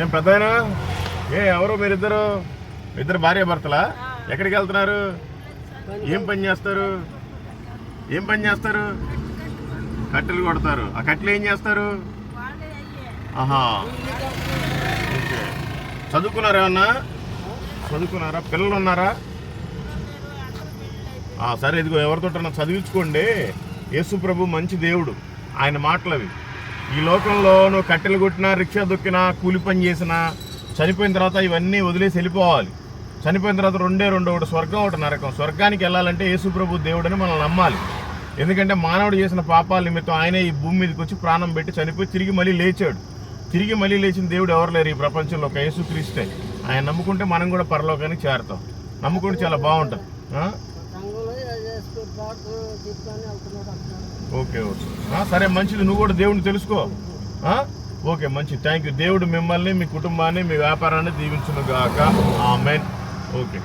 ఏం పెద్దయినా ఎవరు మీరిద్దరు భార్య భర్తలా? ఎక్కడికి వెళ్తున్నారు? ఏం పని చేస్తారు? కట్టెలు కొడతారు. ఆ కట్టెలు ఏం చేస్తారు? ఆహా, ఓకే. చదువుకున్నారా? ఏమన్నా చదువుకున్నారా? పిల్లలు ఉన్నారా? సరే, ఇదిగో ఎవరితో చదివించుకోండి. యేసు ప్రభు మంచి దేవుడు. ఆయన మాటలు అవి. ఈ లోకంలో నువ్వు కట్టెలు కొట్టినా, రిక్షా దొక్కినా, కూలి పని చేసినా, చనిపోయిన తర్వాత ఇవన్నీ వదిలేసి వెళ్ళిపోవాలి. చనిపోయిన తర్వాత రెండు ఒకటి స్వర్గం, ఒకటి నరకం. స్వర్గానికి వెళ్ళాలంటే యేసు ప్రభు దేవుడని మనం నమ్మాలి. ఎందుకంటే మానవుడు చేసిన పాపాల నిమిత్తం ఆయనే ఈ భూమి మీదకి వచ్చి ప్రాణం పెట్టి చనిపోయి తిరిగి మళ్ళీ లేచాడు. తిరిగి మళ్ళీ లేచిన దేవుడు ఎవరు లేరు ఈ ప్రపంచంలో, ఒక యేసుక్రీస్తే. ఆయన నమ్ముకుంటే మనం కూడా పరలోకానికి చేరుతాం. నమ్ముకుంటే చాలా బాగుంటుంది. ఓకే. సరే, మంచిది. నువ్వు కూడా దేవుడిని తెలుసుకో. ఓకే, మంచిది. Thank you. దేవుడు మిమ్మల్ని, మీ కుటుంబాన్ని, మీ వ్యాపారాన్ని దీవించును గాక. ఆమేన్. ఓకే,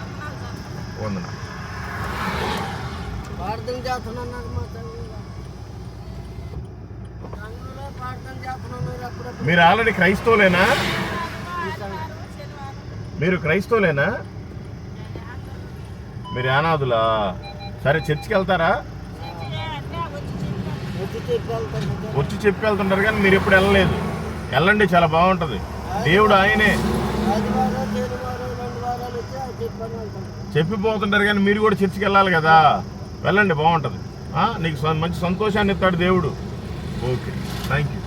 వందనాలు. మీరు ఆల్రెడీ క్రైస్తవులేనా? మీరు క్రైస్తవులేనా? మీరు అనాథులా? సరే, చర్చికి వెళ్తారా? వచ్చి చెప్పి వెళ్తుంటారు, కానీ మీరు ఎప్పుడు వెళ్ళలేదు. వెళ్ళండి, చాలా బాగుంటుంది. దేవుడు ఆయనే చెప్పిపోతుంటారు, కానీ మీరు కూడా చర్చికి వెళ్ళాలి కదా. వెళ్ళండి, బాగుంటుంది. నీకు మంచి సంతోషాన్ని ఇస్తాడు దేవుడు. Okay, thank you.